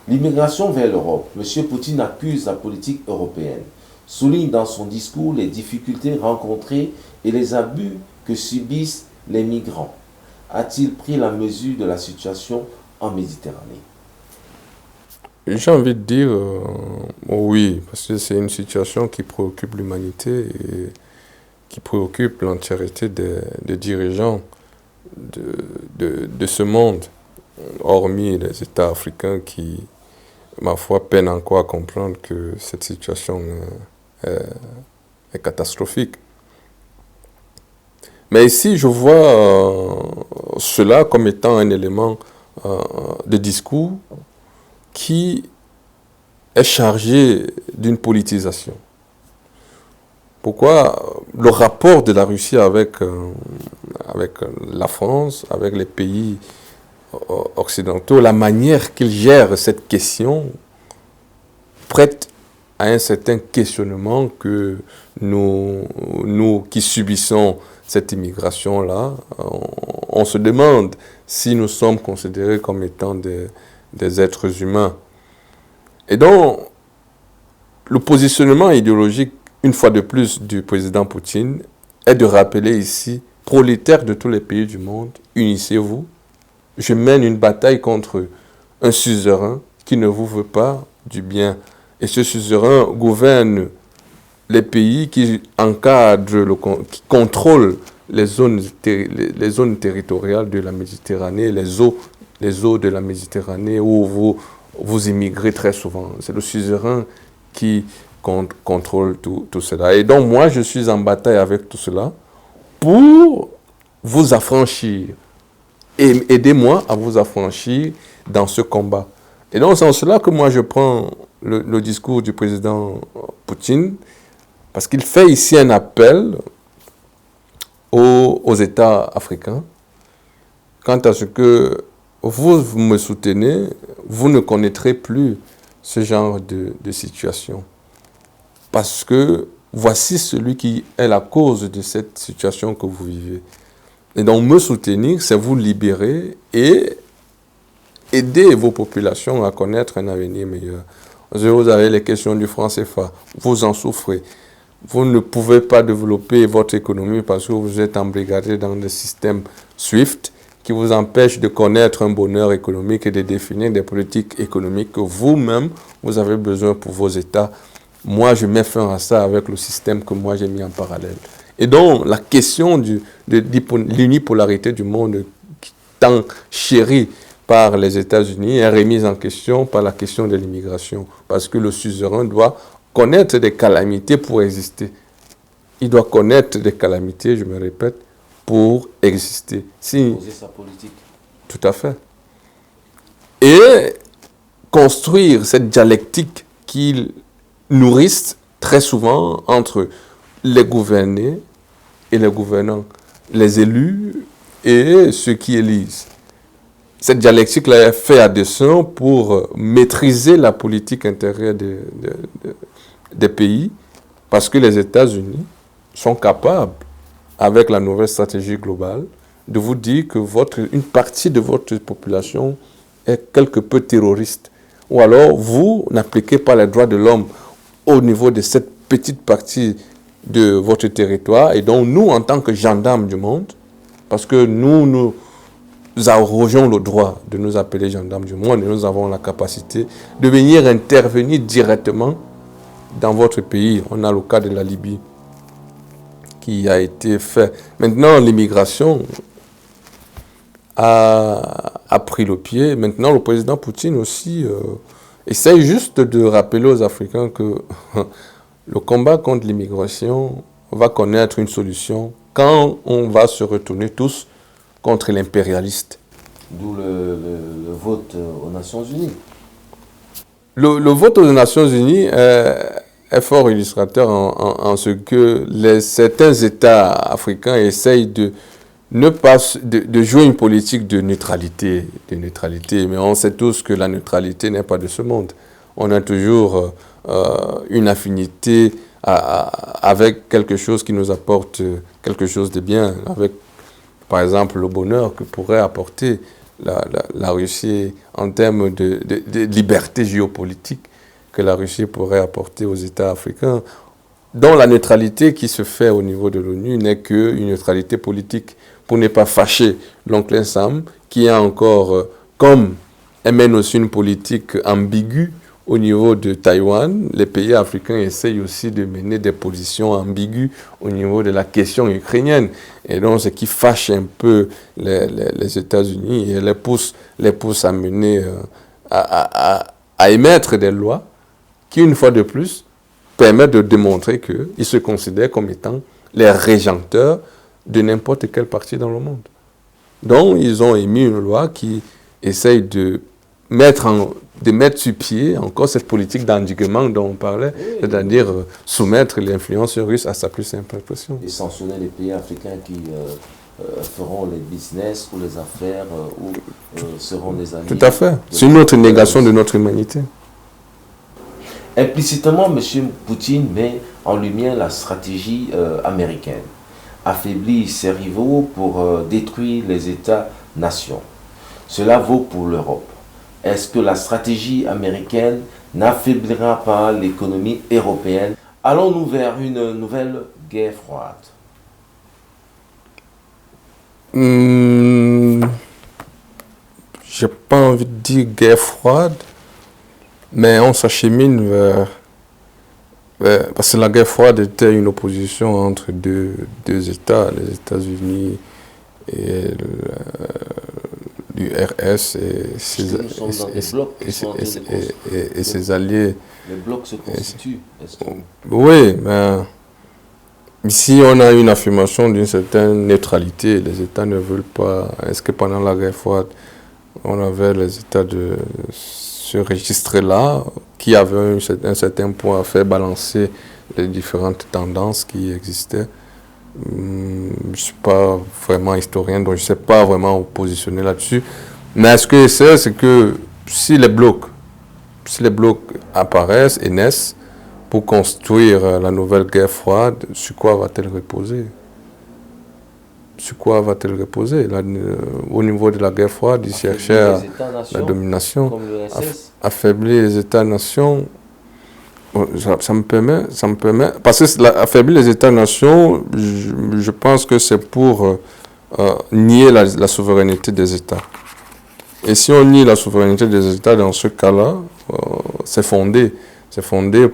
L'immigration vers l'Europe. M. Poutine accuse la politique européenne, souligne dans son discours les difficultés rencontrées et les abus que subissent les migrants. A-t-il pris la mesure de la situation en Méditerranée? J'ai envie de dire oui, parce que c'est une situation qui préoccupe l'humanité et qui préoccupe l'entièreté des dirigeants de ce monde, hormis les États africains qui, ma foi, peinent encore à comprendre que cette situation est catastrophique. Mais ici, je vois cela comme étant un élément de discours qui est chargé d'une politisation. Pourquoi le rapport de la Russie avec la France, avec les pays occidentaux, la manière qu'ils gèrent cette question prête à un certain questionnement que nous qui subissons cette immigration-là, on se demande si nous sommes considérés comme étant des êtres humains. Et donc, le positionnement idéologique, une fois de plus, du président Poutine est de rappeler ici, prolétaires de tous les pays du monde, unissez-vous. Je mène une bataille contre un suzerain qui ne vous veut pas du bien. Et ce suzerain gouverne les pays qui encadrent, qui contrôlent les zones territoriales de la Méditerranée, les eaux de la Méditerranée où vous immigrez très souvent. C'est le suzerain qui contrôle tout cela. Et donc moi, je suis en bataille avec tout cela pour vous affranchir. Et aidez-moi à vous affranchir dans ce combat. Et donc c'est en cela que moi je prends le discours du président Poutine, parce qu'il fait ici un appel aux États africains quant à ce que vous me soutenez, vous ne connaîtrez plus ce genre de situation. Parce que voici celui qui est la cause de cette situation que vous vivez. Et donc me soutenir, c'est vous libérer et aider vos populations à connaître un avenir meilleur. Vous avez les questions du franc CFA, vous en souffrez. Vous ne pouvez pas développer votre économie parce que vous êtes embrigadé dans des systèmes SWIFT qui vous empêchent de connaître un bonheur économique et de définir des politiques économiques que vous-même, vous avez besoin pour vos États. Moi, je mets fin à ça avec le système que moi j'ai mis en parallèle. Et donc, la question de l'unipolarité du monde tant chérie par les États-Unis est remise en question par la question de l'immigration. Parce que le suzerain doit connaître des calamités pour exister. Il doit connaître des calamités, je me répète, pour exister. Poser sa politique. Tout à fait. Et construire cette dialectique qu'ils nourrissent très souvent entre les gouvernés et les gouvernants, les élus et ceux qui élisent. Cette dialectique-là est faite à dessein pour maîtriser la politique intérieure des pays, parce que les États-Unis sont capables, avec la nouvelle stratégie globale, de vous dire que une partie de votre population est quelque peu terroriste. Ou alors, vous n'appliquez pas les droits de l'homme au niveau de cette petite partie de votre territoire. Et donc, nous, en tant que gendarmes du monde, parce que nous arrogeons le droit de nous appeler gendarmes du monde et nous avons la capacité de venir intervenir directement dans votre pays. On a le cas de la Libye qui a été fait. Maintenant, l'immigration a pris le pied. Maintenant, le président Poutine aussi essaye juste de rappeler aux Africains que le combat contre l'immigration va connaître une solution quand on va se retourner tous contre l'impérialiste. D'où le vote aux Nations Unies. Le vote aux Nations Unies est fort illustrateur en ce que certains États africains essayent de ne pas de jouer une politique de neutralité, mais on sait tous que la neutralité n'est pas de ce monde. On a toujours une affinité avec quelque chose qui nous apporte quelque chose de bien, avec par exemple le bonheur que pourrait apporter la Russie en termes de liberté géopolitique que la Russie pourrait apporter aux États africains, dont la neutralité qui se fait au niveau de l'ONU n'est qu'une neutralité politique, pour ne pas fâcher l'oncle Sam, qui a encore, comme elle mène aussi une politique ambiguë au niveau de Taïwan, les pays africains essayent aussi de mener des positions ambiguës au niveau de la question ukrainienne. Et donc, ce qui fâche un peu les États-Unis et les pousse à mener, à émettre des lois qui, une fois de plus, permettent de démontrer qu'ils se considèrent comme étant les régenteurs de n'importe quelle partie dans le monde. Donc, ils ont émis une loi qui essaye de mettre sur pied encore cette politique d'endiguement dont on parlait, oui, c'est-à-dire soumettre l'influence russe à sa plus simple expression. Et sanctionner les pays africains qui feront les business ou les affaires ou seront des alliés. Tout à fait. C'est une autre négation de notre humanité. Implicitement, M. Poutine met en lumière la stratégie américaine. Affaiblir ses rivaux pour détruire les États-nations. Cela vaut pour l'Europe. Est-ce que la stratégie américaine n'affaiblira pas l'économie européenne? Allons-nous vers une nouvelle guerre froide? J'ai pas envie de dire guerre froide, mais on s'achemine vers... Parce que la guerre froide était une opposition entre deux États, les États-Unis et l'URSS et ses alliés. Les blocs se constituent. Oui, mais ici on a une affirmation d'une certaine neutralité. Les États ne veulent pas... Est-ce que pendant la guerre froide, on avait les États de ce registre-là qui avaient un certain point à faire balancer les différentes tendances qui existaient? Je ne suis pas vraiment historien, donc je ne sais pas vraiment où positionner là-dessus. Mais ce que je sais, c'est que si les blocs apparaissent et naissent pour construire la nouvelle guerre froide, sur quoi va-t-elle reposer? Sur quoi va-t-elle reposer? Là, au niveau de la guerre froide, ils cherchaient la domination, affaiblir les États-nations. Ça me permet, parce que affaiblir les États-nations, je pense que c'est pour nier la souveraineté des États. Et si on nie la souveraineté des États, dans ce cas-là, c'est fondé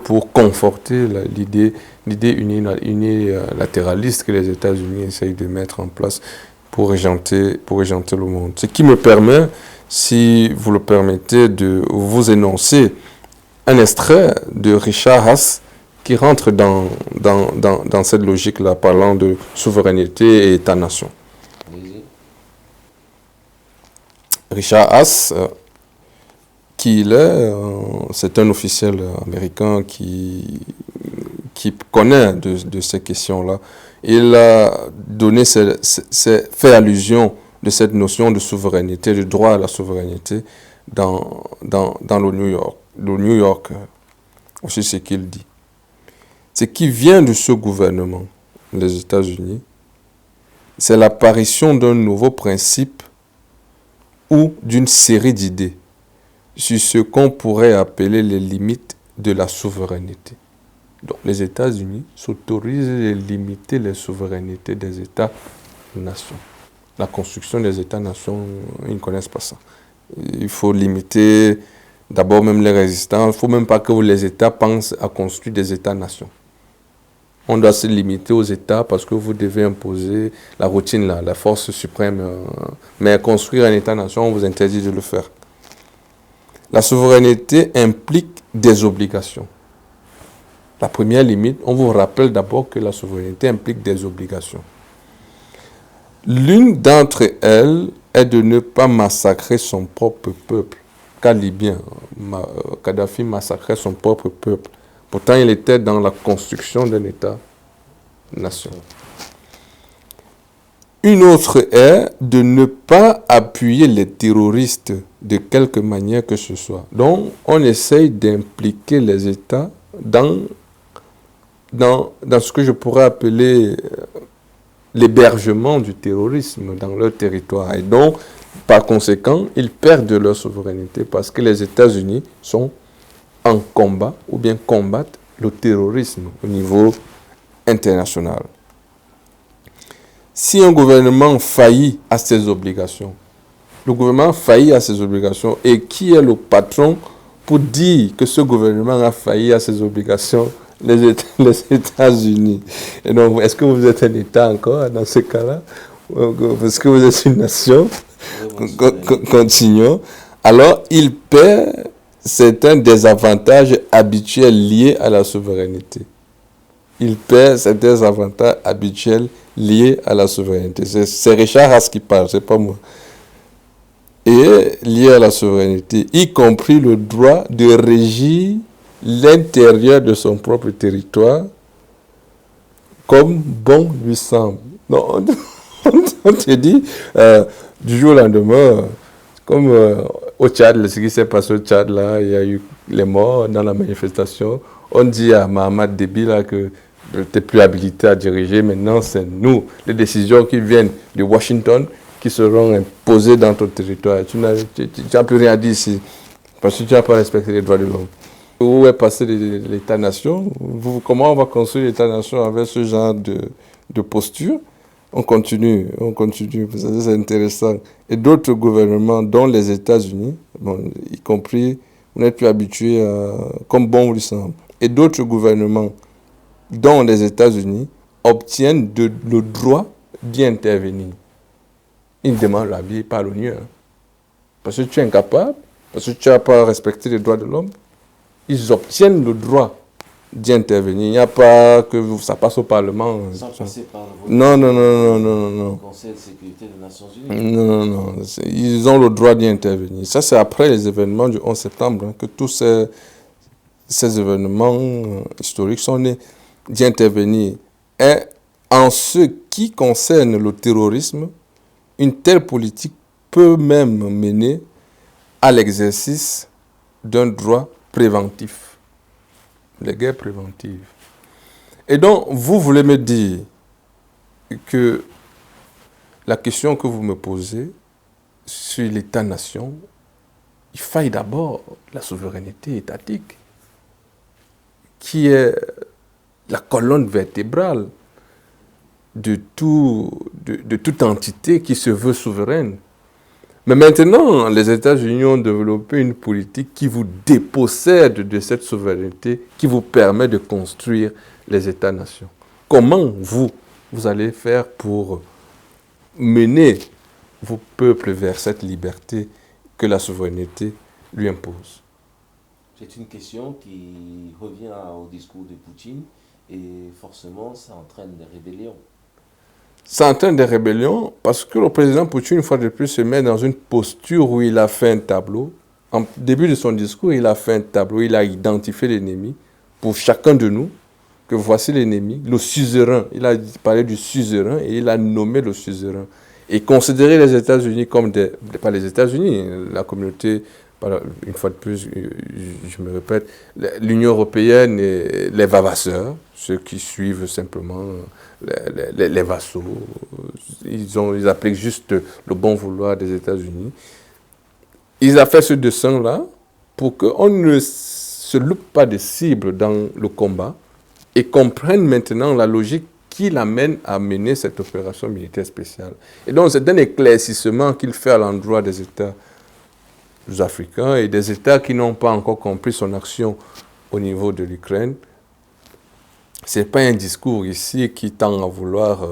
pour conforter l'idée unilatéraliste que les États-Unis essayent de mettre en place pour régenter le monde. Ce qui me permet, si vous le permettez, de vous énoncer un extrait de Richard Haas qui rentre dans cette logique-là, parlant de souveraineté et État-nation. Richard Haas, c'est un officiel américain qui connaît de ces questions-là. Il a fait allusion de cette notion de souveraineté, de droit à la souveraineté dans le New York. Aussi ce qu'il dit. Ce qui vient de ce gouvernement, les États-Unis, c'est l'apparition d'un nouveau principe ou d'une série d'idées sur ce qu'on pourrait appeler les limites de la souveraineté. Donc les États-Unis s'autorisent à limiter les souverainetés des États-nations. La construction des États-nations, ils ne connaissent pas ça. Il faut limiter d'abord même les résistants. Il ne faut même pas que les États pensent à construire des États-nations. On doit se limiter aux États parce que vous devez imposer la routine, la force suprême. Mais construire un État-nation, on vous interdit de le faire. La souveraineté implique des obligations. La première limite, on vous rappelle d'abord que la souveraineté implique des obligations. L'une d'entre elles est de ne pas massacrer son propre peuple. Cas libyen, Kadhafi massacrait son propre peuple Pourtant, il était dans la construction d'un État-nation. Une autre est de ne pas appuyer les terroristes de quelque manière que ce soit. Donc, on essaye d'impliquer les États dans ce que je pourrais appeler l'hébergement du terrorisme dans leur territoire. Et donc, par conséquent, ils perdent leur souveraineté parce que les États-Unis sont en combat ou bien combattent le terrorisme au niveau international. Si un gouvernement faillit à ses obligations, le gouvernement faillit à ses obligations, et qui est le patron pour dire que ce gouvernement a failli à ses obligations? Les États-Unis. Et donc, est-ce que vous êtes un État encore dans ce cas-là? Est-ce que vous êtes une nation? Continuons. Alors, il perd certains des avantages habituels liés à la souveraineté. Il perd certains avantages habituels liés à la souveraineté. C'est Richard Haas qui parle, c'est pas moi. Et lié à la souveraineté, y compris le droit de régir l'intérieur de son propre territoire comme bon lui semble. Non, on te dit, du jour au lendemain, comme au Tchad, ce qui s'est passé au Tchad, là, il y a eu les morts dans la manifestation. On dit à Mahamat Déby là, que tu n'es plus habilité à diriger. Maintenant, c'est nous, les décisions qui viennent de Washington, qui seront imposées dans ton territoire. Tu n'as plus rien à dire ici, parce que tu n'as pas respecté les droits de l'homme. Où est passé l'État-nation? Comment on va construire l'État-nation avec ce genre de posture? On continue, c'est intéressant. Et d'autres gouvernements, dont les États-Unis, bon, y compris, on n'est plus habitué comme bon lui semble. Et d'autres gouvernements, dont les États-Unis, obtiennent le droit d'y intervenir. Ils demandent l'avis par l'ONU. Parce que tu es incapable, parce que tu n'as pas respecté les droits de l'homme, ils obtiennent le droit d'y intervenir. Il n'y a pas que ça passe au Parlement. Sans passer par le Conseil de sécurité des Nations Unies. Non. Ils ont le droit d'y intervenir. Ça, c'est après les événements du 11 septembre que tous ces événements historiques sont nés d'y intervenir. Et en ce qui concerne le terrorisme, une telle politique peut même mener à l'exercice d'un droit préventif, les guerres préventives. Et donc, vous voulez me dire que la question que vous me posez sur l'État-nation, il faille d'abord la souveraineté étatique, qui est la colonne vertébrale de toute entité qui se veut souveraine. Mais maintenant, les États-Unis ont développé une politique qui vous dépossède de cette souveraineté, qui vous permet de construire les États-nations. Comment vous allez faire pour mener vos peuples vers cette liberté que la souveraineté lui impose? C'est une question qui revient au discours de Poutine et forcément ça entraîne des rébellions. Ça entraîne des rébellions parce que le président Poutine, une fois de plus, se met dans une posture où il a fait un tableau. En début de son discours, il a fait un tableau, il a identifié l'ennemi pour chacun de nous, que voici l'ennemi, le suzerain. Il a parlé du suzerain et il a nommé le suzerain. Et considérer les États-Unis comme pas les États-Unis, la communauté, une fois de plus, je me répète, l'Union européenne et les vavasseurs, ceux qui suivent simplement les vassaux, ils appliquent juste le bon vouloir des États-Unis. Ils ont fait ce dessin-là pour qu'on ne se loupe pas de cible dans le combat et comprennent maintenant la logique qui l'amène à mener cette opération militaire spéciale. Et donc c'est un éclaircissement qu'il fait à l'endroit des États africains et des États qui n'ont pas encore compris son action au niveau de l'Ukraine. Ce n'est pas un discours ici qui tend à vouloir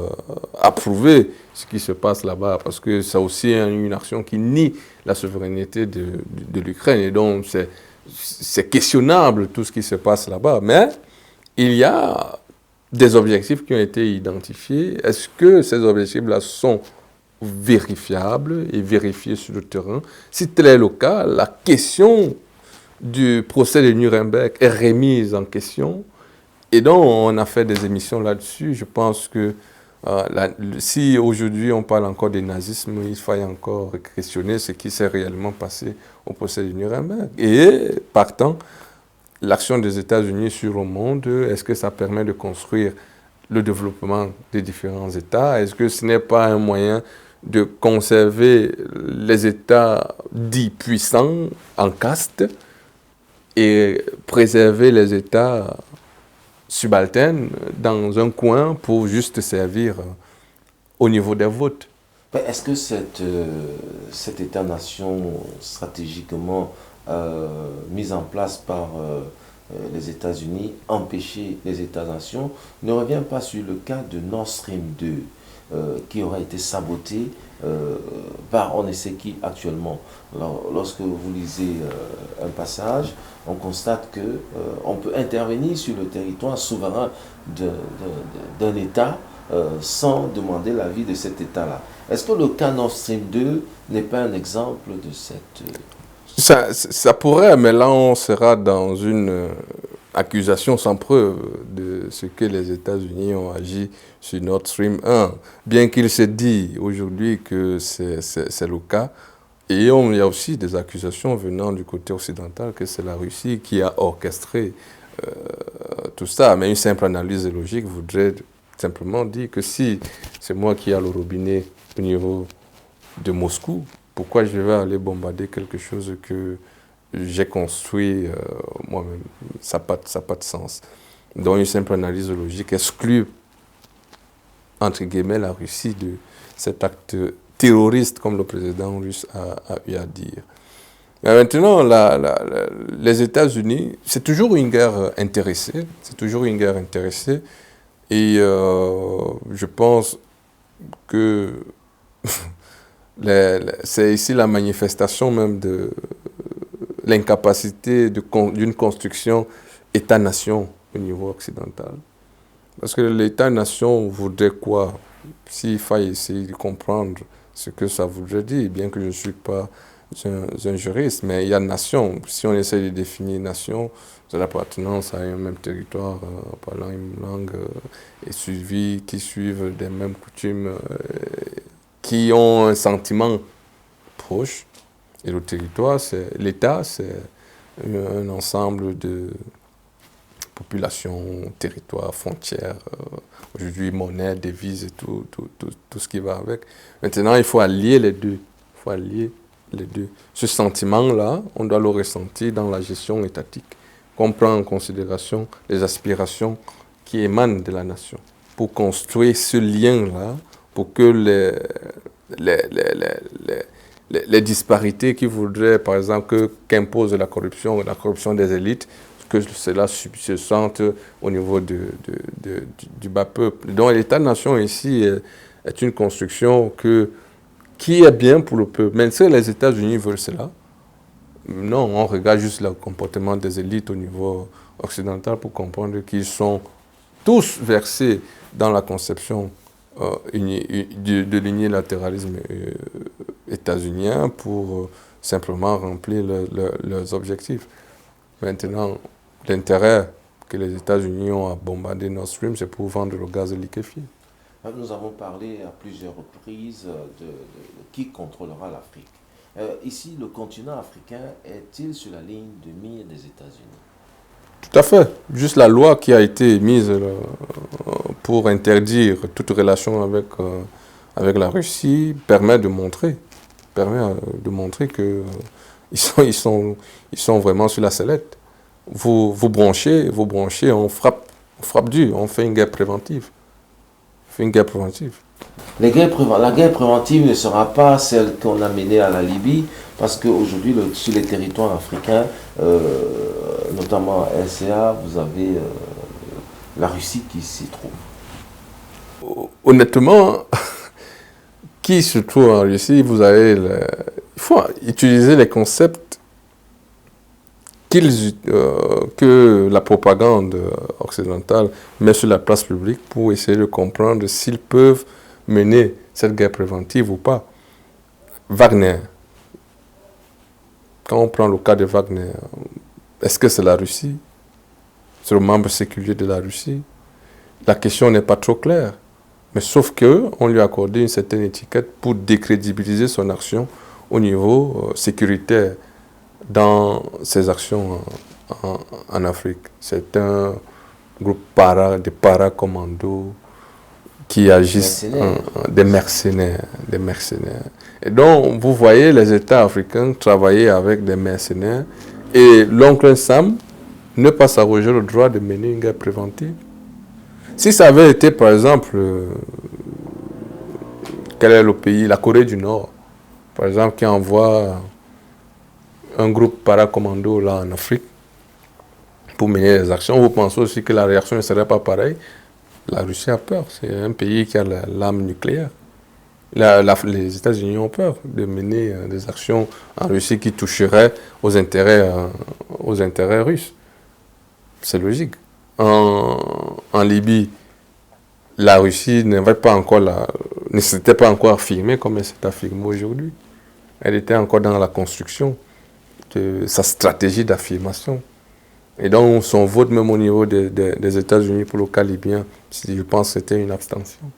approuver ce qui se passe là-bas, parce que c'est aussi une action qui nie la souveraineté de l'Ukraine. Et donc, c'est questionnable tout ce qui se passe là-bas. Mais il y a des objectifs qui ont été identifiés. Est-ce que ces objectifs-là sont vérifiables et vérifiés sur le terrain? Si tel est le cas, la question du procès de Nuremberg est remise en question. Et donc, on a fait des émissions là-dessus. Je pense que si aujourd'hui on parle encore du nazisme, il faut encore questionner ce qui s'est réellement passé au procès de Nuremberg. Et partant, l'action des États-Unis sur le monde, est-ce que ça permet de construire le développement des différents États? Est-ce que ce n'est pas un moyen de conserver les États dits puissants en caste et préserver les États subalternes dans un coin pour juste servir au niveau des votes? Est-ce que cet État-nation stratégiquement mis en place par les États-Unis, empêcher les États-nations, ne revient pas sur le cas de Nord Stream 2 qui aurait été saboté par on ne sait qui actuellement. Alors, lorsque vous lisez un passage, on constate qu'on peut intervenir sur le territoire souverain d'un État sans demander l'avis de cet État-là. Est-ce que le cas Nord Stream 2 n'est pas un exemple de cette... Ça pourrait, mais là on sera dans une accusation sans preuve de ce que les États-Unis ont agi sur Nord Stream 1, bien qu'il se dit aujourd'hui que c'est le cas. Et il y a aussi des accusations venant du côté occidental que c'est la Russie qui a orchestré tout ça. Mais une simple analyse logique voudrait simplement dire que si c'est moi qui ai le robinet au niveau de Moscou, pourquoi je vais aller bombarder quelque chose que j'ai construit moi-même? Ça n'a pas de sens. Donc une simple analyse logique exclut, entre guillemets, la Russie de cet acte terroriste, comme le président russe a eu à dire. Mais maintenant, les États-Unis, c'est toujours une guerre intéressée. C'est toujours une guerre intéressée. Et je pense que c'est ici la manifestation même de l'incapacité d'une construction État-nation au niveau occidental. Parce que l'État-nation voudrait quoi? S'il fallait essayer de comprendre ce que ça voudrait dire, bien que je ne suis pas un juriste, mais il y a nation. Si on essaie de définir nation, c'est l'appartenance à un même territoire, parlant une langue, et qui suivent des mêmes coutumes, qui ont un sentiment proche. Et le territoire, l'État, c'est un ensemble de populations, territoires, frontières, aujourd'hui monnaie, devises et tout ce qui va avec. Maintenant, il faut allier les deux. Il faut allier les deux. Ce sentiment-là, on doit le ressentir dans la gestion étatique, qu'on prend en considération les aspirations qui émanent de la nation, pour construire ce lien-là, pour que les disparités qui voudraient, par exemple, qu'impose la corruption des élites, que cela se sente au niveau du bas peuple. Donc l'État-nation ici est une construction qui est bien pour le peuple. Même si les États-Unis veulent cela, non, on regarde juste le comportement des élites au niveau occidental pour comprendre qu'ils sont tous versés dans la conception de l'unilatéralisme états-unien pour simplement remplir leurs objectifs. Maintenant, l'intérêt que les États-Unis ont à bombarder Nord Stream, c'est pour vendre le gaz liquéfié. Nous avons parlé à plusieurs reprises de qui contrôlera l'Afrique. Ici, le continent africain est-il sur la ligne de mire des États-Unis? Tout à fait. Juste la loi qui a été mise pour interdire toute relation avec la Russie permet de montrer que ils sont vraiment sur la sellette. Vous branchez, on frappe dur, on fait une guerre préventive. La guerre préventive ne sera pas celle qu'on a menée à la Libye, parce qu'aujourd'hui, sur les territoires africains, notamment à RCA, vous avez la Russie qui s'y trouve. Honnêtement, qui se trouve en Russie, il faut utiliser les concepts que la propagande occidentale met sur la place publique pour essayer de comprendre s'ils peuvent mener cette guerre préventive ou pas. Wagner, quand on prend le cas de Wagner, Est-ce que c'est la Russie? C'est le membre séculier de la Russie? La question n'est pas trop claire. Mais sauf qu'on lui a accordé une certaine étiquette pour décrédibiliser son action au niveau sécuritaire dans ses actions en Afrique. C'est un groupe de para-commandos qui agissent, des mercenaires. Et donc, vous voyez les États africains travailler avec des mercenaires et l'oncle Sam ne pas s'arroger le droit de mener une guerre préventive. Si ça avait été, par exemple, quel est le pays, la Corée du Nord, par exemple, qui envoie un groupe paracommando là en Afrique pour mener les actions, vous pensez aussi que la réaction ne serait pas pareille? La Russie a peur, c'est un pays qui a l'arme nucléaire. Les États-Unis ont peur de mener des actions en Russie qui toucheraient aux intérêts russes. C'est logique. En Libye, la Russie ne s'était pas encore affirmée comme elle s'est affirmée aujourd'hui. Elle était encore dans la construction de sa stratégie d'affirmation. Et donc, son vote, même au niveau des États-Unis pour le cas libyen, je pense que c'était une abstention.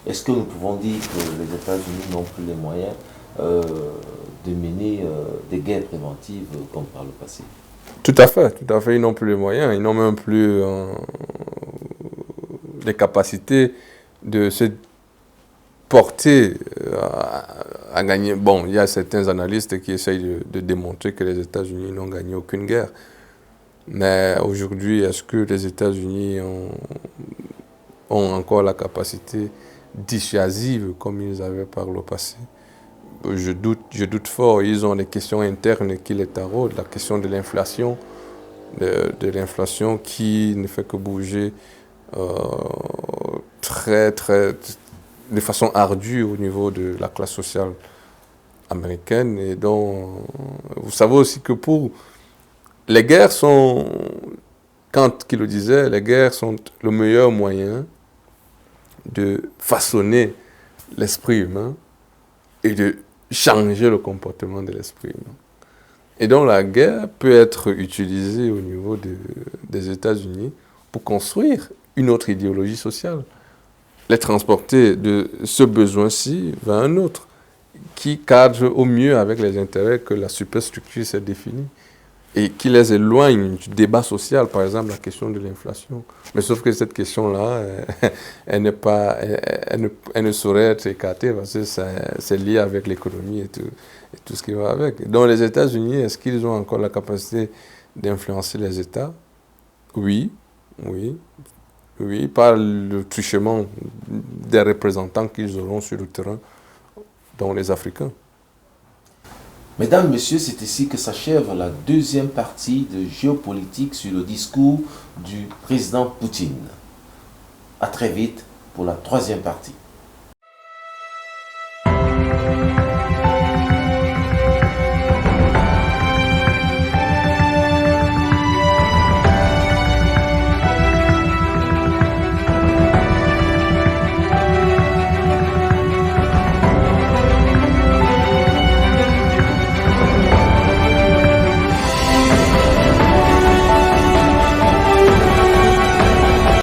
Est-ce que nous pouvons dire que les États-Unis n'ont plus les moyens de mener des guerres préventives comme par le passé? Tout à fait. Ils n'ont plus les moyens. Ils n'ont même plus les capacités de se porter à gagner. Bon, il y a certains analystes qui essayent de démontrer que les États-Unis n'ont gagné aucune guerre. Mais aujourd'hui, est-ce que les États-Unis ont encore la capacité dissuasive comme ils avaient par le passé? Je doute fort. Ils ont des questions internes qui les taraudent. La question de l'inflation, de l'inflation qui ne fait que bouger de façon ardue au niveau de la classe sociale américaine. Et donc, vous savez aussi que les guerres sont, Kant qui le disait, les guerres sont le meilleur moyen de façonner l'esprit humain et de changer le comportement de l'esprit humain. Et donc la guerre peut être utilisée au niveau des États-Unis pour construire une autre idéologie sociale, les transporter de ce besoin-ci vers un autre, qui cadre au mieux avec les intérêts que la superstructure s'est définie et qui les éloigne du débat social, par exemple la question de l'inflation. Mais sauf que cette question-là, elle ne saurait être écartée parce que c'est lié avec l'économie et tout ce qui va avec. Donc les États-Unis, est-ce qu'ils ont encore la capacité d'influencer les États? Oui, par le truchement des représentants qu'ils auront sur le terrain, dont les Africains. Mesdames, Messieurs, c'est ici que s'achève la deuxième partie de Géopolitique sur le discours du président Poutine. À très vite pour la troisième partie.